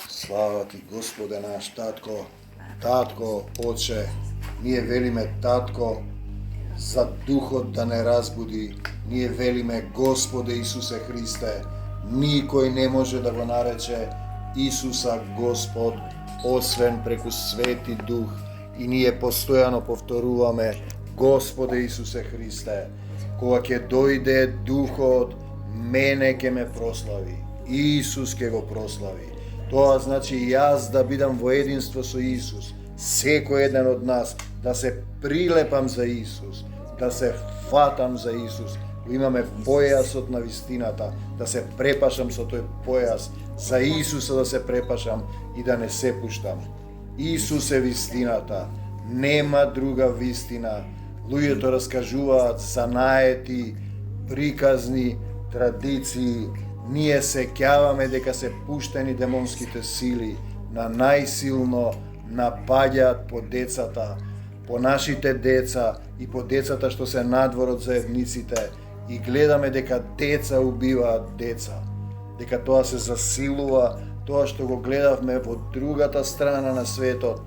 Slava ti, Gospode naš, Tatko, Oče, nije velime Tatko za duhot da ne razbudi, nije velime Gospode Isuse Hriste, niko ne može da go nareče Isusa Gospod, osven preku Sveti Duh i nije postojano povtoruvame Gospode Isuse Hriste, koga ke dojde duhot, mene ke me proslavi, Isus ke go proslavi. Тоа значи јас да бидам во единство со Исус, секој еден од нас, да се прилепам за Исус, да се фатам за Исус, имаме појасот на вистината, да се препашам со тој појас, за Исуса да се препашам и да не се пуштам. Исус е вистината, нема друга вистина. Луѓето раскажуваат за наети, приказни, традиции. Ние се кјаваме дека се пуштени демонските сили на најсилно напаѓаат по децата, по нашите деца и по децата што се надвор од заедниците и гледаме дека деца убиваат деца, дека тоа се засилува, тоа што го гледавме во другата страна на светот,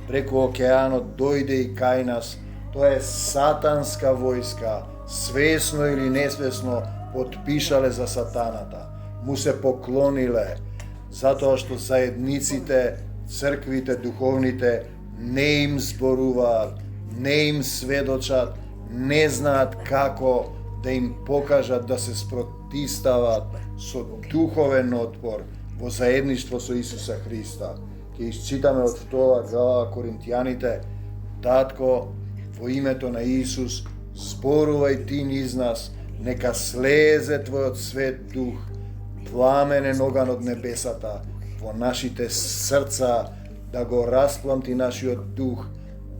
преку океанот дојде и кај нас, тоа е сатанска војска, свесно или несвесно потпишале за сатаната, му се поклониле, затоа што заедниците, црквите, духовните не им зборуваат, не им сведочат, не знаат како да им покажат да се спротистават со духовен отпор во заедништво со Исуса Христа. Ке исчитаме од 2 глава Коринтијаните, Татко, во името на Исус, зборувај ти низ нас, нека слезе Твојот свет дух, пламенен оган од небесата, во нашите срца, да го распламти нашиот дух,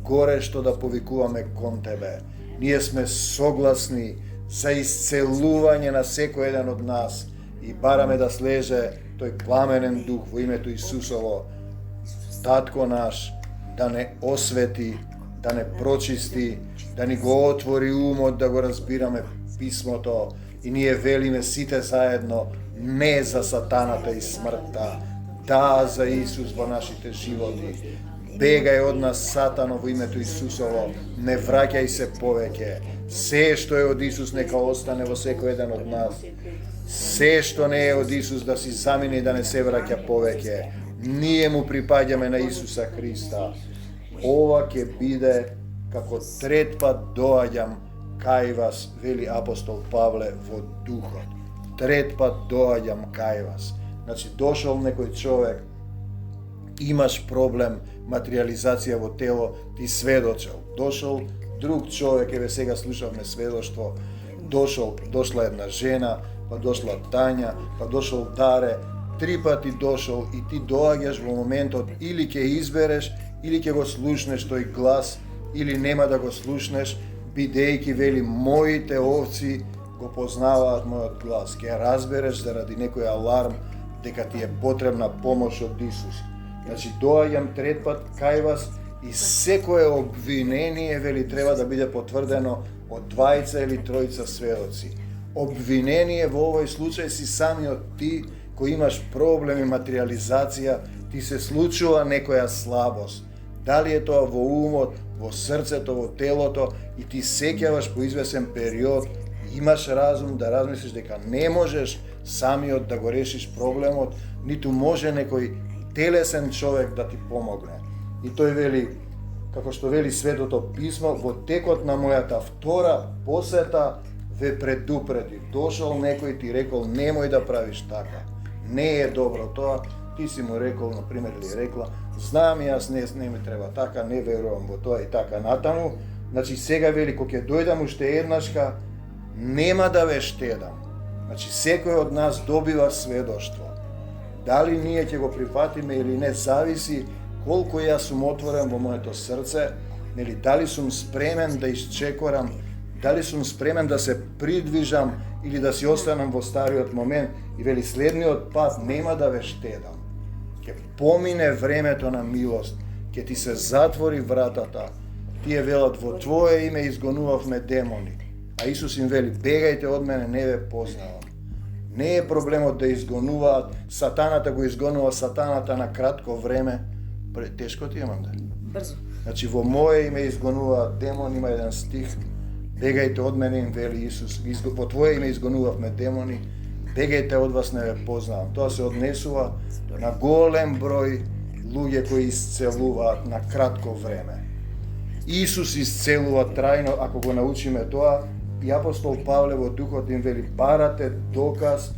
горешто да повикуваме кон Тебе. Ние сме согласни за исцелување на секој еден од нас и бараме да слеже тој пламенен дух во името Исусово. Татко наш, да не освети, да не прочисти, да ни го отвори умот да го разбираме писмото и ние велиме сите заедно не за сатаната и смртта, да за Исус во нашите животи. Бегај од нас сатано во името Исусово, не враќај се повеќе. Се што е од Исус нека остане во секој еден од нас. Се што не е од Исус да си замине и да не се враќа повеќе. Ние му припаѓаме на Исуса Христа. Ова ќе биде како трет пат доаѓам кај вас, вели апостол Павле во духот. Трет пат доаѓам кај вас. Значи, дошол некој човек, имаш проблем, материализација во тело, ти сведочел. Дошол друг човек, еве сега слушавме сведоштво, дошла една жена, па дошла Тања, па дошол Даре, 3 пати дошол и ти доаѓаш во моментот или ќе избереш, или ќе го слушнеш тој глас, или нема да го слушнеш, бидејќи вели моите овци го познаваат мојот глас. Ќе разбереш заради некој аларм дека ти е потребна помош од Исус. Значи доаѓам трет пат кај вас и секое обвинение вели треба да биде потврдено од 2 или 3 сведоци. Обвинение во овој случај си самиот ти кој имаш проблеми материализација, ти се случува некоја слабост. Дали е тоа во умот, во срцето, во телото и ти сеќаваш по извесен период, имаш разум да размислиш дека не можеш самиот да го решиш проблемот, ниту може некој телесен човек да ти помогне. И тој вели, како што вели Светото писмо, во текот на мојата втора посета ве предупреди. Дошол некој ти рекол, немој да правиш така. Не е добро тоа. Ти си му рекол, например, или рекла, знам јас не ми треба така, не верувам во тоа и така натаму. Значи сега вели, кога ќе дојдам уште еднашка, нема да ве штедам. Значи секој од нас добива сведоштво. Дали ние ќе го прифатиме или не, зависи колку јас сум отворен во моето срце, нели, дали сум спремен да исчекорам, дали сум спремен да се придвижам или да си останам во стариот момент и вели следниот пат нема да ве штедам. Ќе помине времето на милост, ќе ти се затвори вратата. Тие велат, во Твое име изгонувавме демони. А Исус им вели, бегајте од мене, не ве познавам. Не е проблемот да изгонуваат, сатаната го изгонува сатаната на кратко време. Тешко ти имам да? Брзо. Значи во Мое име изгонуваат демони, има еден стих, бегајте од мене, им вели Исус, во Твое име изгонувавме демони, бегајте од вас, не ве познавам. Тоа се однесува на голем број луѓе кои исцелуваат на кратко време. Исус исцелува трајно, ако го научиме тоа, и апостол Павле во духот им вели, барате доказ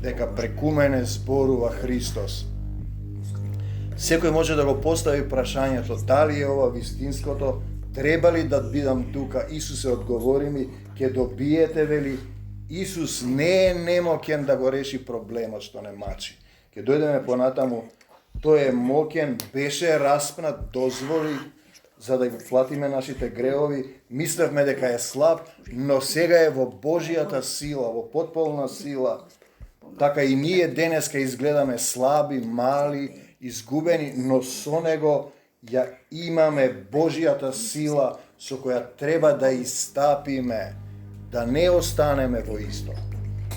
дека преку мене зборува Христос. Секој може да го постави прашањето, дали е ова вистинското, треба ли да бидам тука? Исусе, одговори ми, ќе добиете, вели, Исус не е немоќен да го реши проблемот што не мачи. Ќе дојдеме понатаму, тој е моќен, беше распнат, дозволи, за да го флатиме нашите греови. Мислевме дека е слаб, но сега е во Божијата сила, во потполна сила. Така и ние денеска изгледаме слаби, мали, изгубени, но со него ја имаме Божијата сила со која треба да истапиме, да не останеме во исто.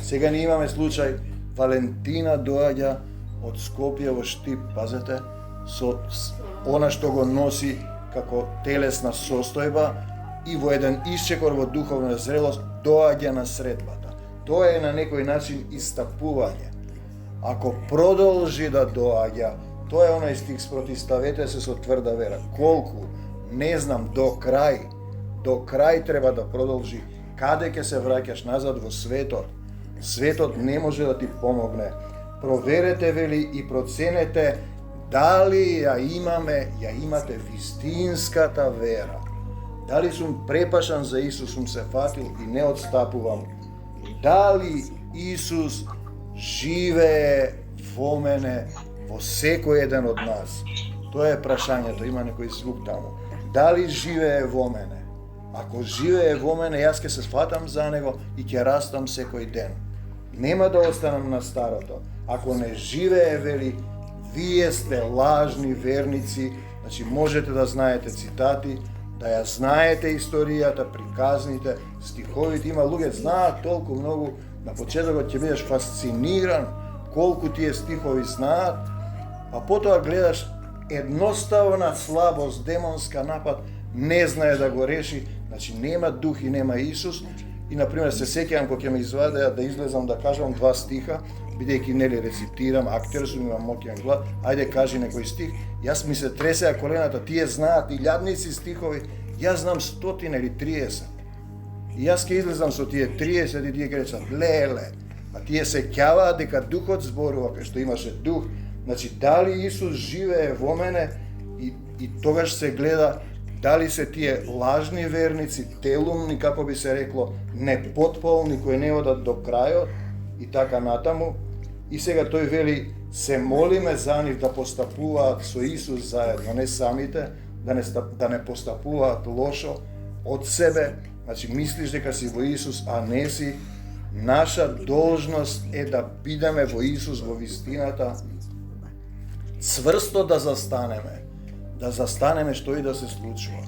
Сега ни имаме случај, Валентина доаѓа од Скопје во Штип, пазете, со она што го носи како телесна состојба и во еден исчекор во духовна зрелост доаѓа на средбата. Тоа е на некој начин истапување. Ако продолжи да доаѓа, тоа е онај стих, спротиставете се со тврда вера. Колку? Не знам, до крај треба да продолжи. Каде ќе се враќаш назад во светот? Светот не може да ти помогне. Проверете, вели, и проценете дали ја имате вистинската вера. Дали сум препашан за Исус, сум се фатил и не отстапувам. Дали Исус живее во мене, во секој еден од нас? Тоа е прашањето, има некој звук таму. Дали живее во мене? Ако живее во мене, јас ќе се сфатам за него и ќе растам секој ден. Нема да останам на старото. Ако не живее, вели, вие сте лажни верници, значи можете да знаете цитати, да ја знаете историјата, приказните, стиховите. Има луѓе знаат толку многу, на почетокот ќе бидеш фасциниран колку тие стихови знаат, а потоа гледаш едноставна слабост, демонска напад, не знае да го реши, значи нема дух и нема Исус. И, например, се сеќавам кога ќе ме извадеа да излезам да кажам 2 стиха, бидејќи нели рецитирам, актер сум, имам моќен глас, ајде кажи некој стих, јас ми се тресеа колената, тие знаат илјадници стихови, јас знам 100 или 30. И јас ќе излезам со тие 30 и тие ќе речат, леле, а тие се ќаваат дека духот зборува, кај што имаше дух. Значи, дали Исус живее во мене и тогаш се гледа дали се тие лажни верници, телумни, како би се рекло, непотполни, кои не одат до крајот и така натаму. И сега тој вели, се молиме за нив да постапуваат со Исус заедно, не самите, да не постапуваат лошо од себе. Значи, мислиш дека си во Исус, а не си. Наша должност е да бидеме во Исус, во вистината, цврсто да застанеме што и да се случува.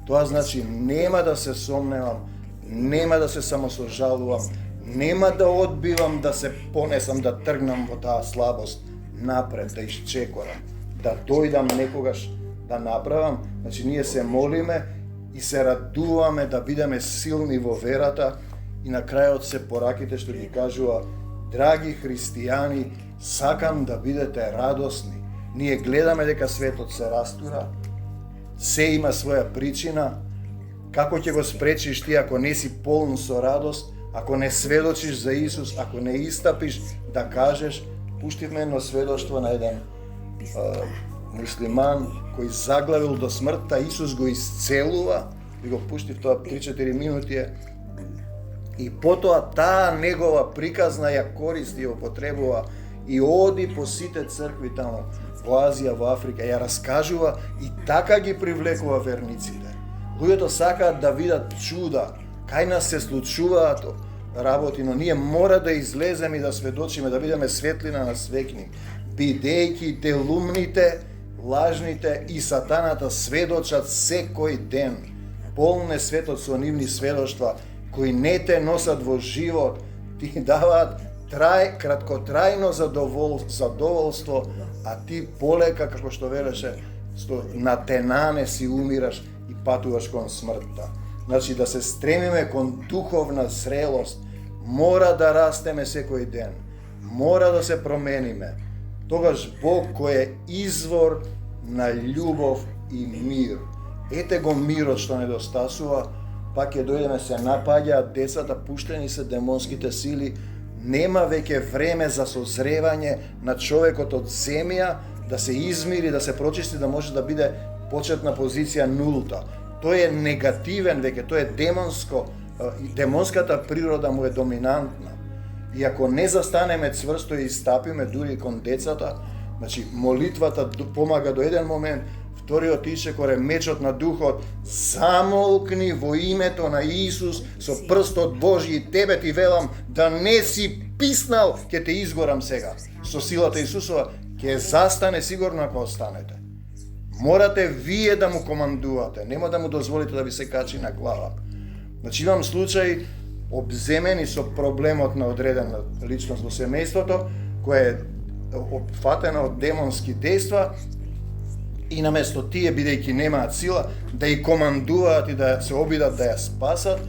Тоа значи нема да се сомневам, нема да се самосожалувам, нема да одбивам да се понесам, да тргнам во таа слабост напред, да исчекорам, да дојдам некогаш да направам. Значи ние се молиме и се радуваме да бидеме силни во верата и на крајот се пораките што ги кажува: драги христијани, сакам да бидете радосни. Ние гледаме дека светот се растура, се има своја причина. Како ќе го спречиш ти ако не си полн со радост, ако не сведочиш за Исус, ако не истапиш да кажеш? Пуштивме едно сведоштво на еден муслиман кој заглавил до смртта, Исус го исцелува, и го пуштив тоа 3-4 минути и потоа таа негова приказна ја користи и употребува и оди по сите цркви таму во Азија, во Африка, ја раскажува и така ги привлекува верниците. Луѓето сакаат да видат чуда, кај нас се случуваат работи, но ние мора да излеземе и да сведочиме, да бидеме светлина на свекни, бидејќи телумните, лажните и сатаната сведочат секој ден. Полне светот со нивни сведоштва, кои не те носат во живот, ти даваат краткотрајно задоволство, а ти полека, како што велеше, на тенане си умираш и патуваш кон смртта. Значи да се стремиме кон духовна зрелост, мора да растеме секој ден, мора да се промениме. Тогаш Бог кој е извор на љубов и мир. Ете го мирот што недостасува, пак ќе дојдеме, се напаѓаат децата, пуштени се демонските сили, нема веќе време за созревање на човекот од земја, да се измири, да се прочисти, да може да биде почетна позиција нулта. Тој е негативен веќе, тој е демонско, демонската природа му е доминантна. И ако не застанеме цврсто и стапиме дури кон децата, значи молитвата помага до еден момент, вториот ишекор е мечот на духот, замолкни во името на Исус со прстот Божи и тебе ти велам да не си писнал, ќе те изгорам сега. Со силата Исусова ќе застане сигурно ако останете. Морате вие да му командувате, нема да му дозволите да ви се качи на глава. Значи имам случај обземени со проблемот на одредена личност во семејството, која е опфатена од демонски дејства и наместо тие, бидејќи немаат сила, да ја командуваат и да се обидат да ја спасат,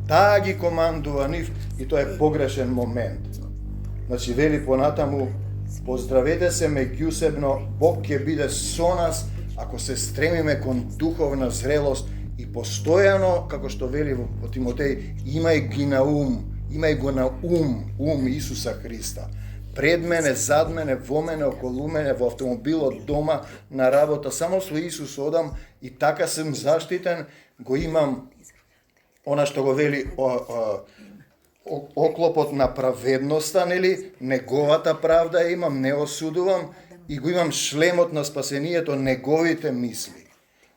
таа ги командува нив и тоа е погрешен момент. Значи вели понатаму, поздравете се меѓусебно, Бог ќе биде со нас ако се стремиме кон духовна зрелост и постојано, како што вели во Тимотеј, имај го на ум Исуса Христа. Пред мене, зад мене, во мене, околу мене, во автомобилот, дома, на работа, само со Исус одам и така сум заштитен, го имам она што го вели оклопот на праведноста, нели, неговата правда имам, не осудувам, и го имам шлемот на спасението, неговите мисли.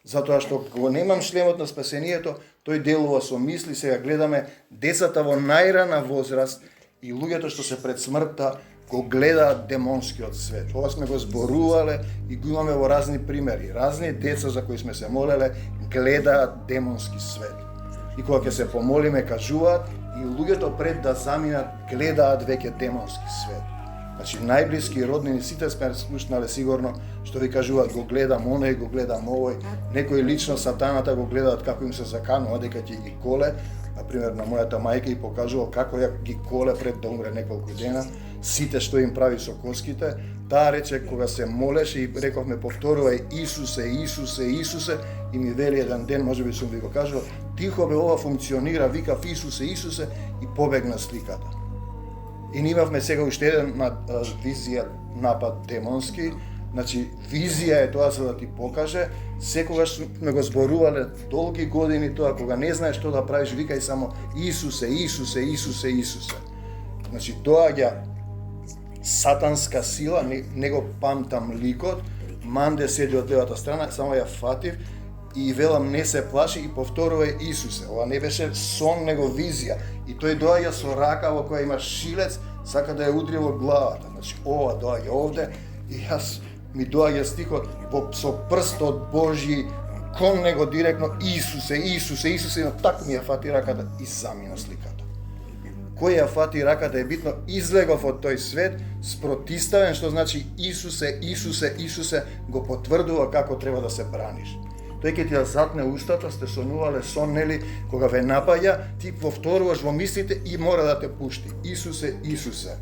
Затоа што го немам шлемот на спасението, тој делува со мисли. Сега гледаме децата во најрана возраст и луѓето што се пред смртта го гледаат демонскиот свет. Ова сме го зборувале и го имаме во разни примери. Разни деца за кои сме се молеле гледаат демонски свет. И кога ќе се помолиме, кажуваат, и луѓето пред да заминат гледаат веќе демонски свет. Значи најблиски роднини сите сме слушнале сигурно што ви кажуваат го гледам оној, го гледам овој, некои лично сатаната го гледаат како им се заканува дека ќе ги коле. Например, на мојата мајка и покажувал како ја ги коле пред да умре неколку дена, сите што им прави со коските. Таа рече кога се молеше и рековме повторувај Исусе, Исусе, Исусе, и ми вели еден ден, можеби сум ви го кажувал, тихо бе, ова функционира, викав Исусе, Исусе и побегна сликата. И ние имавме сега уште еден визија напад демонски. Значи визија е тоа за да ти покаже, секогаш сме го зборувале долги години тоа, кога не знаеш што да правиш, викај само Исусе, Исусе, Исусе, Исусе. Значи доаѓа сатанска сила, не го памтам ликот, Манде седи од левата страна, само ја фатив и велам не се плаши и повторувај Исусе. Ова не беше сон, него визија. И тој доаѓа со рака во која има шилец, сака да ја удри во главата. Значи ова доаѓа овде и јас ми доаѓа стихот со прстот Божји кон него директно Исусе, Исусе, Исусе, но тако ми ја фати раката и замина сликата. Кој ја фати раката е битно, излегов од тој свет, спротиставен, што значи Исусе, Исусе, Исусе, го потврдува како треба да се браниш. Тој ќе ти ја затне устата, сте сонувале сон, нели, кога ве напаѓа, ти повторуваш во мислите и мора да те пушти. Исусе, Исусе.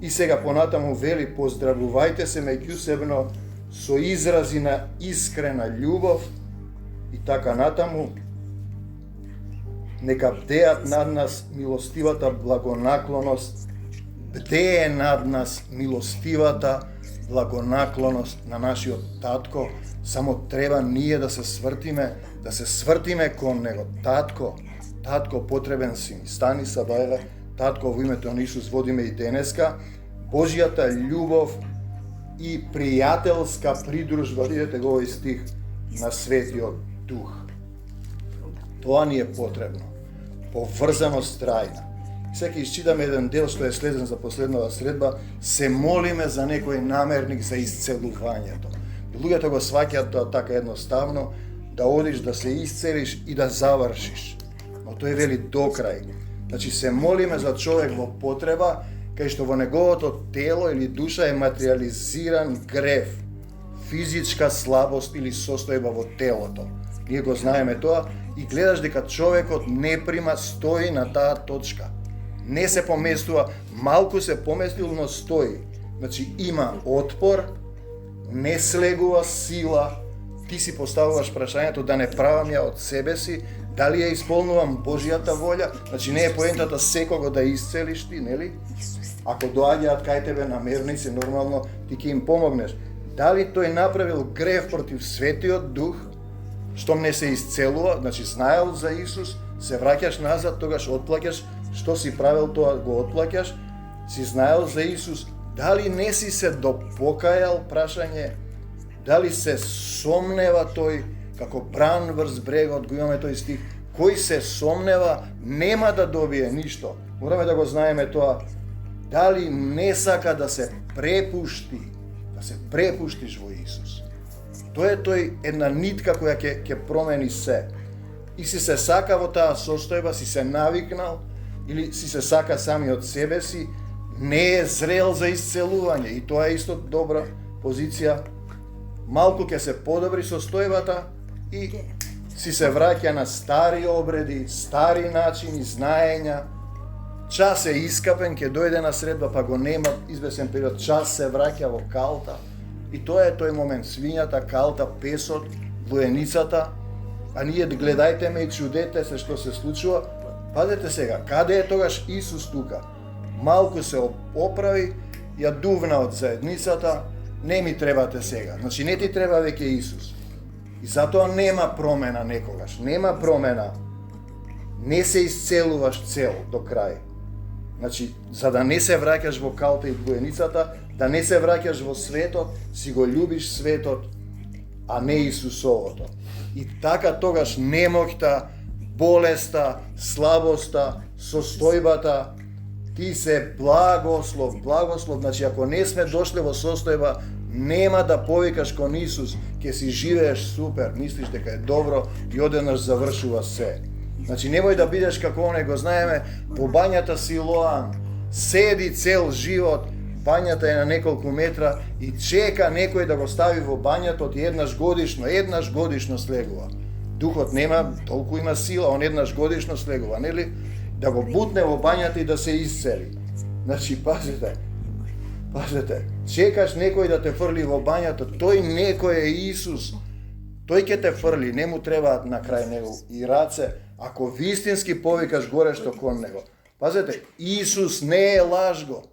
И сега понатаму вели, поздравувајте се меѓусебно со изрази на искрена љубов и така натаму, нека бдеат над нас милостивата благонаклоност, бдее над нас милостивата благонаклоност на нашиот татко, само треба ние да се свртиме кон него. Татко, потребен си ми, стани са бајле, татко, во името на Исус водиме и денеска, Божјата љубов и пријателска придружба, видите го овој стих на Светиот Дух. Тоа ни е потребно. Поврзаност трајна. Сега исчитаме еден дел што е следен за последнава средба, се молиме за некој намерник за исцелувањето. Луѓето го сваќаат тоа така едноставно, да одиш, да се исцелиш и да завршиш. Но тој вели до крај. Значи се молиме за човек во потреба, кај што во неговото тело или душа е материализиран грев, физичка слабост или состојба во телото. Ние го знаеме тоа и гледаш дека човекот не прима, стои на таа точка. Не се поместува, малку се поместил, но стои. Значи има отпор, не слегува сила, ти си поставуваш прашањето да не правам ја од себе си, дали ја исполнувам Божјата волја, значи не е поентата секого да исцелиш ти, нели? Ако доаѓаат кај тебе намерници, нормално ти ќе им помогнеш. Дали тој направил грев против Светиот Дух, штом не се исцелува, значи знаел за Исус, се враќаш назад, тогаш отплаќаш, што си правил тоа го отплаќаш, си знаел за Исус, дали не си се допокајал, прашање, дали се сомнева тој, како бран врз брегот, го имаме тој стих, кој се сомнева, нема да добие ништо. Мораме да го знаеме тоа, дали не сака да се препуштиш во Исус. Тоа е тој една нитка која ќе промени се. И си се сака во таа состојба, си се навикнал, или си се сака сами од себе си, не е зрел за исцелување. И тоа е исто добра позиција. Малку ќе се подобри состојбата и си се враќа на стари обреди, стари начини, знаења. Час е искапен, ќе дојде на средба, па го нема извесен период, час се враќа во калта. И тоа е тој момент, свињата, калта, песот, военицата, а ние гледајте ме и чудете се што се случува. Пазете сега, каде е тогаш Исус тука? Малку се оправи, ја дувна од заедницата, не ми требате сега. Значи не ти треба веќе Исус. И затоа нема промена некогаш, нема промена. Не се исцелуваш цел до крај. Значи, за да не се враќаш во калта и военицата, да не се враќаш во светот, си го љубиш светот, а не Исусовото. И така тогаш немоќта, болеста, слабоста, состојбата, ти се благослов, значи ако не сме дошле во состојба, нема да повикаш кон Исус, ќе си живееш супер, мислиш дека е добро и одеднаш завршува се. Значи немој да бидеш како оне го знаеме, по бањата Силоам, седи цел живот, бањата е на неколку метра и чека некој да го стави во бањата од еднаш годишно слегува. Духот нема, толку има сила, он еднаш годишно слегува, нели? Да го бутне во бањата и да се исцели. Значи, пазете, чекаш некој да те фрли во бањата, тој некој е Исус. Тој ќе те фрли, не му требаат на крај него и раце, ако вистински повикаш горешто кон него. Пазете, Исус не е лажго.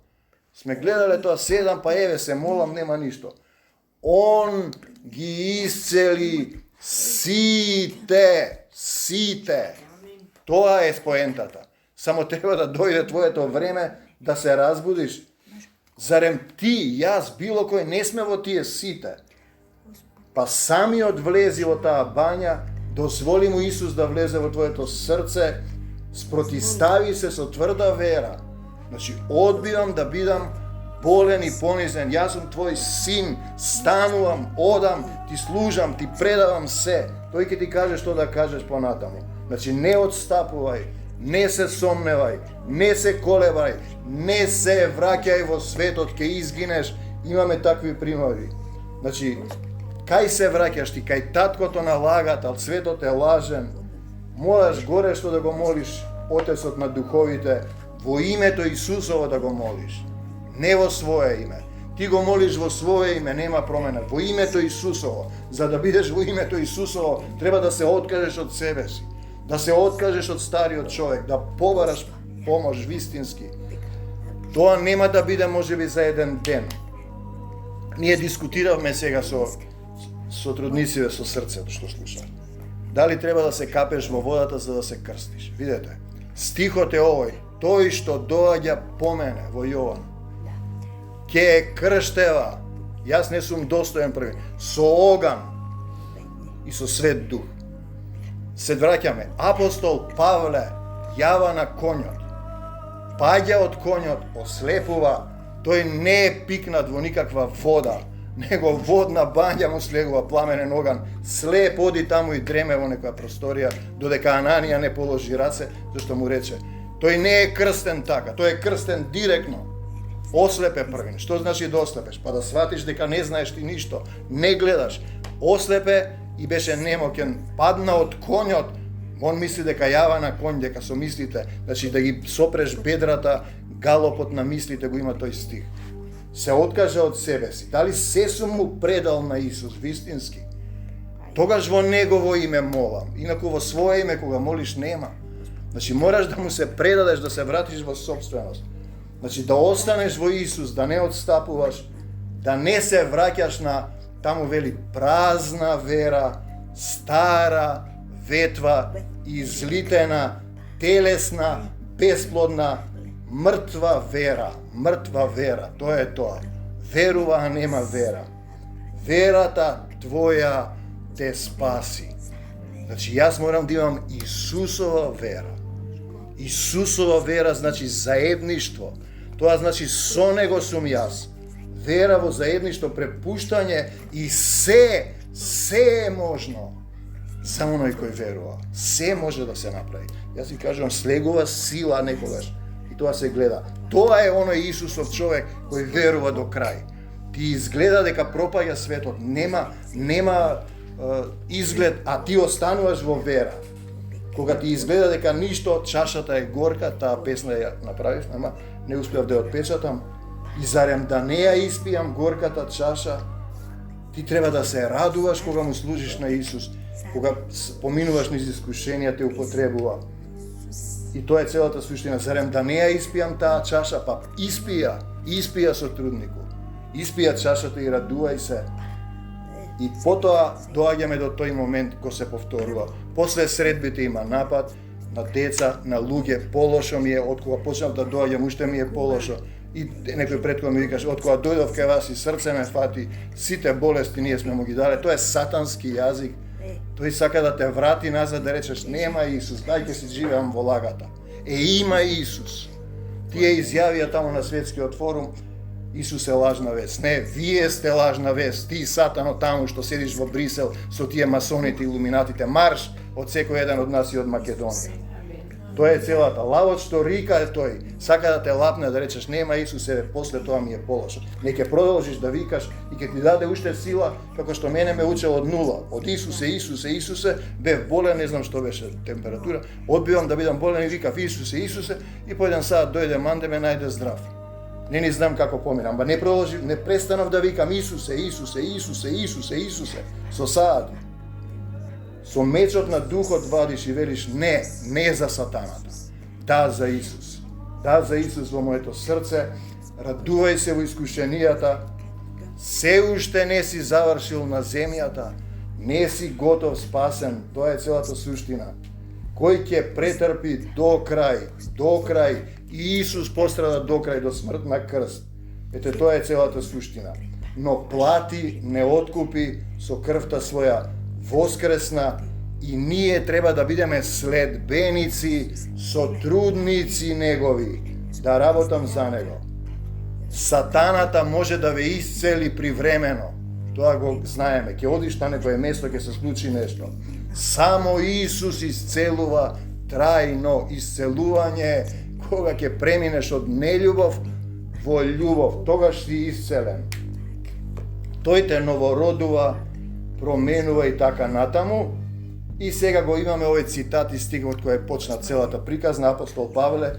Сме гледале тоа 7, па еве се молам, нема ништо. Он ги исцели сите. Тоа е поентата. Само треба да дојде твоето време да се разбудиш. Зарем ти, јас, било кој не сме во тие сите. Па самиот влези во таа бања, дозволи му Исус да влезе во твоето срце, спротистави се со тврда вера. Значи, одбивам да бидам болен и понизен, јас сум твој син, станувам, одам, ти служам, ти предавам се. Тој ќе ти каже што да кажеш понатаму. Значи, не отстапувај, не се сомневај, не се колебај, не се враќај во светот, ќе изгинеш. Имаме такви примери. Значи, кај се враќаш ти, кај таткото на лагата, светот е лажен. Мораш горе што да го молиш Отецот на духовите, во името Исусово да го молиш. Не во свое име. Ти го молиш во свое име, нема промена. Во името Исусово. За да бидеш во името Исусово, треба да се откажеш од себе си. Да се откажеш од стариот човек, да побараш помош вистински. Тоа нема да биде можеби за еден ден. Ние дискутиравме сега со трудниците со срцето што слушаат. Дали треба да се капеш во водата за да се крстиш? Видете, стихот е овој. Тој што доаѓа по мене во Јован, ќе е крштева. Јас не сум достоен први. Со оган и со свет дух. Се враќаме. Апостол Павле јава на конјот. Паѓа од конјот, ослепува. Тој не е пикнат во никаква вода, него водна бања му слегува, пламенен оган. Слеп оди таму и дреме во некоја просторија, додека Ананија не положи раце, зашто му рече, тој не е крстен така, тој е крстен директно. Ослепе првин. Што значи да ослепеш? Па да сватиш дека не знаеш ти ништо, не гледаш. Ослепе и беше немокен, падна од конјот. Он мисли дека јава на конј, дека со мислите, значи да ги сопреш бедрата, галопот на мислите го има тој стих. Се откажа од себе си. Дали се сум му предал на Исус вистински? Тогаш во негово име молам. Инаку во свое име кога молиш нема. Значи мораш да му се предадеш, да се вратиш во собственост. Значи да останеш во Исус, да не отстапуваш, да не се враќаш на, таму вели, празна вера, стара ветва, излитена, телесна, бесплодна, мртва вера. Мртва вера, тоа е тоа. Верува, а нема вера. Верата твоја те спаси. Значи јас морам да имам Исусова вера. Исусова вера значи заедништво. Тоа значи со него сум јас. Вера во заедништво, препуштање и се е можно. За оној кој верува. Се може да се направи. Јас ви кажувам, слегува сила некогаш. И тоа се гледа. Тоа е оној Исусов човек кој верува до крај. Ти изгледа дека пропаѓа светот. Нема изглед, а ти остануваш во вера. Кога ти изгледа дека ништо, чашата е горка, таа песна ја направив, ама не успеав да ја отпечатам. И зарем да не ја испијам горката чаша, ти треба да се радуваш кога му служиш на Исус, кога поминуваш низ искушенија, те употребува. И тоа е целата суштина. Зарем да не ја испијам таа чаша, па испија со труднику. Испија чашата и радувај се. И потоа доаѓаме до тој момент кој се повторува. После средбите има напад на деца, на луѓе, полошо ми е, од кога почнав да доаѓам, уште ми е полошо. И некој претходно ми викаш, од кога дојдов кај вас и срце ме фати, сите болести ние сме му ги дале. Тоа е сатански јазик. Тој сака да те врати назад, да речеш нема Исус, дај ќе си живеам во лагата. Има Исус. Тие изјавија таму на светскиот форум, Исус е лажна вест. Не, вие сте лажна вест. Ти, сатано, таму што седиш во Брисел со тие масоните и илуминатите, марш од секој еден од нас и од Македонија. Тоа е целата. Лавот што рика е тој. Сака да те лапне, да речеш нема Исус, после тоа ми е полошо. Не ќе продолжиш да викаш и ќе ти даде уште сила, како што мене ме учел од нула. Од Исусе, бев болен, не знам што беше температура. Одбивам да бидам болен и викав Исусе, и по еден саат дојде манде ме најде здрав. Не знам како поминам, ба не престанав да викам Исусе, со саат. Со мечот на духот вадиш и велиш не за сатаната, да за Исус. Да за Исус во моето срце, радувај се во искушенијата, се уште не си завршил на земјата, не си готов спасен, тоа е целата суштина. Кој ќе претрпи до крај, и Исус пострада до крај, до смрт на крст. Ете, тоа е целата суштина. Но плати, не откупи со крвта своја воскресна и ние треба да бидеме следбеници, сотрудници негови, да работам за него. Сатаната може да ве исцели привремено. Тоа го знаеме. Ќе одиш на некое место, ќе се случи нешто. Само Исус исцелува трајно. Исцелување кога ќе преминеш од нељубов во љубов. Тогаш си исцелен. Тој те новородува, променува и така натаму. И сега го имаме овој цитат и стихот кој е почна целата приказна, апостол Павле.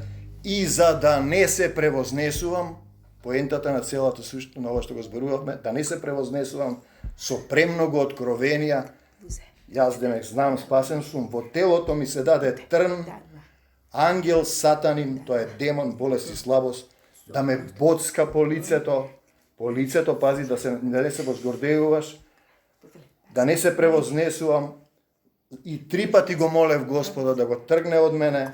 И за да не се превознесувам, поентата на целата суштина на ова што го зборувавме, да не се превознесувам со премногу откровенија. Јас демек знам, спасен сум, во телото ми се даде трн, ангел сатанин, тоа е демон, болест и слабост, да ме боцка по лицето, пази, да не се возгордеуваш, да не се превознесувам, и 3 пати го молев Господа да го тргне од мене,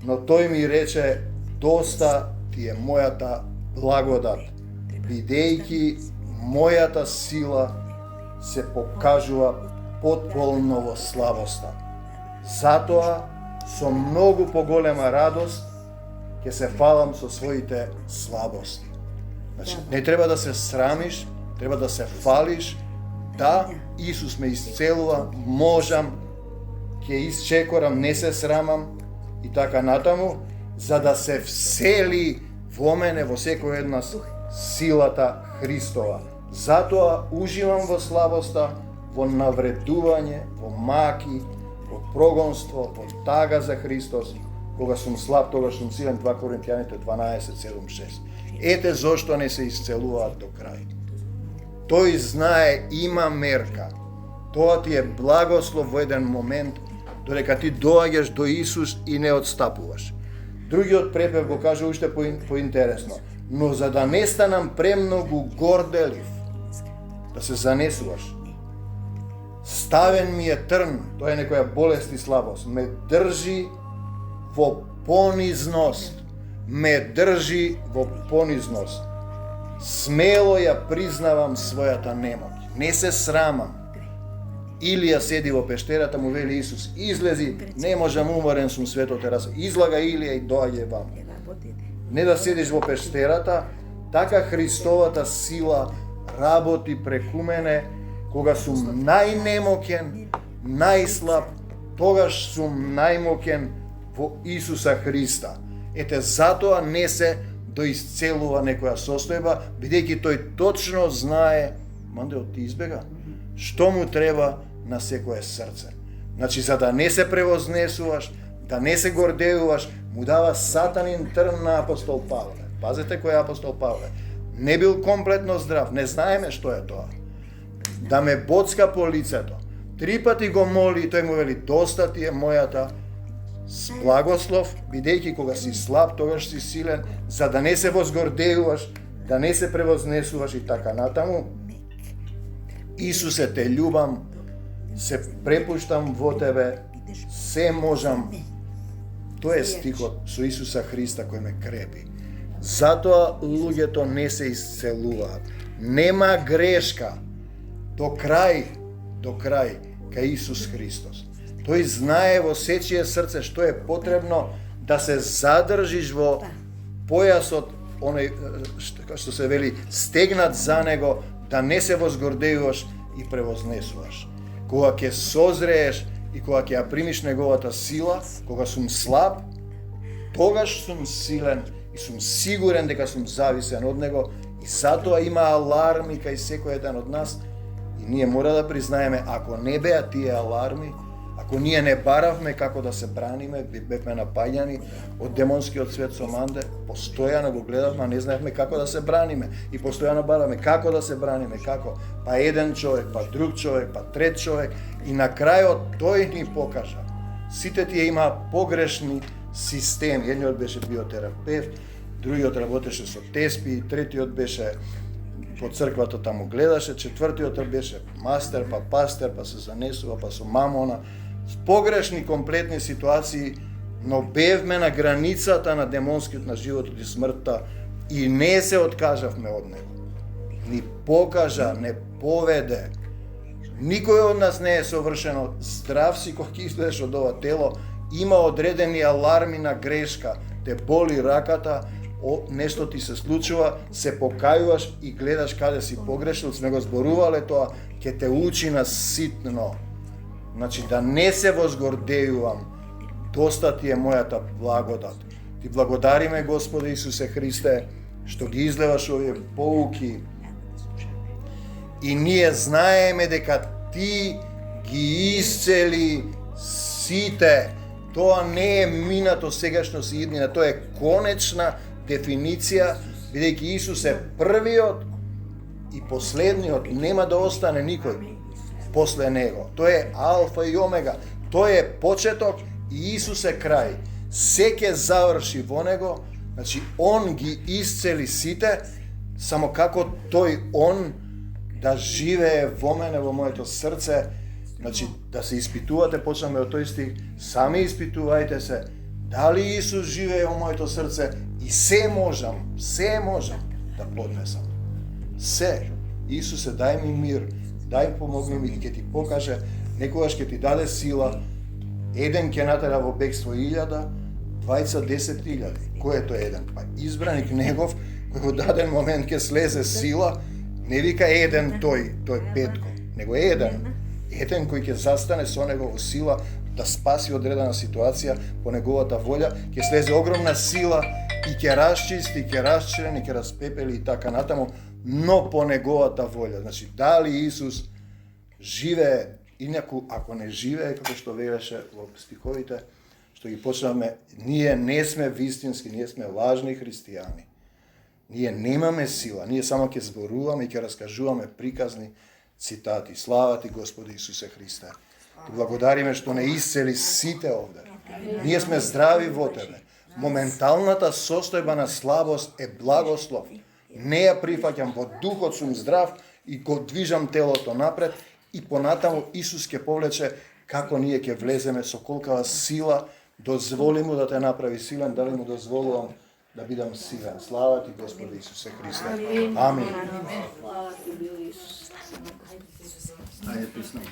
но тој ми рече, доста ти е мојата благодат, бидејќи мојата сила се покажува потполно во слабоста. Затоа, со многу поголема радост, ќе се фалам со своите слабости. Значи, не треба да се срамиш, треба да се фалиш. Да, Исус ме исцелува, можам, ќе исчекорам, не се срамам и така натаму, за да се всели во мене, во секој една силата Христова. Затоа уживам во слабоста, во навредување, во маки, во прогонство, во тага за Христос. Кога сум слаб, тогаш сум силен, 2 Коринтијаните 12:7-6. Ете зошто не се исцелуваат до крај. Тој знае, има мерка. Тоа ти е благослов во еден момент, додека ти доаѓаш до Исус и не отстапуваш. Другиот препев го кажа уште поинтересно. Но за да не станам премногу горделив, да се занесуваш. Ставен ми е трн, тоа е некоја болест и слабост. Ме држи во понизност. Смело ја признавам својата немоќ. Не се срамам. Илија седи во пештерата, му вели Исус, излези, не можам, уморен сум, светот е раз. Излага Илија и доаѓа вам. Не да седиш во пештерата, така Христовата сила работи преку мене, кога сум најнемоќен, најслаб, тогаш сум најмоќен во Исуса Христа. Ете, затоа не се доисцелува некоја состојба, бидејќи тој точно знае, Мандел ти избега, што му треба на секое срце. Значи, за да не се превознесуваш, да не се гордеуваш, му дава сатанин трн на апостол Павле. Пазете кој е апостол Павле. Не бил комплетно здрав, не знаеме што е тоа. Да ме боцка по лицето. 3 пати го моли и тој му вели, доста ти е мојата благослов, бидејќи кога си слаб, тогаш си силен, за да не се возгордеуваш, да не се превознесуваш и така натаму. Исусе, те љубам, се препуштам во тебе, се можам. Тоа е стихот со Исуса Христа кој ме крепи. Затоа луѓето не се исцелуваат. Нема грешка до крај кај Исус Христос. Тој знае во сечие срце што е потребно да се задржиш во појасот, оној што се вели стегнат за него, да не се возгордеуваш и превознесуваш. Кога ќе созрееш и кога ќе ја примиш неговата сила, кога сум слаб, тогаш сум силен и сум сигурен дека сум зависен од него, и затоа има аларми кај секој еден од нас, и ние мора да признаеме, ако не беа тие аларми, ако ние не баравме како да се браниме, бевме напаѓани од демонскиот свет со манде, постојано го гледавме, а не знаевме како да се браниме. И постојано баравме како да се браниме, како. Па еден човек, па друг човек, па трет човек. И на крајот тој ни покажа. Сите тие имаа погрешни системи. Едниот беше биотерапевт, другиот работеше со теспи, третиот беше по црквата таму гледаше, четвртиот беше мастер, па пастер, па се занесува, па со мамона. Погрешни комплетни ситуации, но бевме на границата на демонскиот, на животот и смртта, и не се откажавме од него. Ни покажа, не поведе. Никој од нас не е совршено здрав си кога ќе излезеш од ова тело, има одредени аларми на грешка, те боли раката, нешто ти се случува, се покајуваш и гледаш каде си погрешил, сме го зборувале тоа, ќе те учи на ситно. Значи, да не се возгордејувам, доста ти е мојата благодат. Ти благодариме, Господи Исусе Христе, што ги излеваш овие поуки, и ние знаеме дека ти ги исцели сите. Тоа не е минато, сегашно и иднина, тоа е конечна дефиниција Бидејќи Исус е првиот и последниот, нема да остане никој после него. Тој е алфа и омега, тој е почеток и Исус е крај. Се ќе заврши во него, значи он ги исцели сите, само како тој он да живее во мене, во моето срце. Значи, да се испитувате, почнаме од тој стих, сами испитувајте се, дали Исус живее во моето срце и се можам да поднесам. Се. Исусе, дај ми мир, дај помогни ми и ќе ти покаже, некогаш ќе ти даде сила, еден ќе натера во бегство 1000, двајца 10.000. Кој е тој еден? Па избраник негов, кој во даден момент ќе слезе сила, не вика еден тој Петко, него еден кој ќе застане со него во сила да спаси одредена ситуација по неговата волја, ќе слезе огромна сила и ќе расчисти, ќе расчлени, ќе распепели и така натаму, но по неговата волја. Значи, дали Исус живее, инаку ако не живее, како што велеше во стиховите, што ги почнавме, ние не сме вистински, ние сме лажни христијани. Ние немаме сила, ние само ќе зборуваме и ќе раскажуваме приказни цитати. Слава ти, Господи Исусе Христе. Ти благодариме што не исцели сите овде. Ние сме здрави во Тебе. Моменталната состојба на слабост е благослов. Не ја прифаќам, во духот сум здрав и го движам телото напред и понатаму Исус ќе повлече како ние ќе влеземе со колкава сила. Дозволи му да те направи силен, дали му дозволувам да бидам силен. Слава ти, Господи Исусе Христе. Амин. Слава ти, Исус. Ајде, писнам.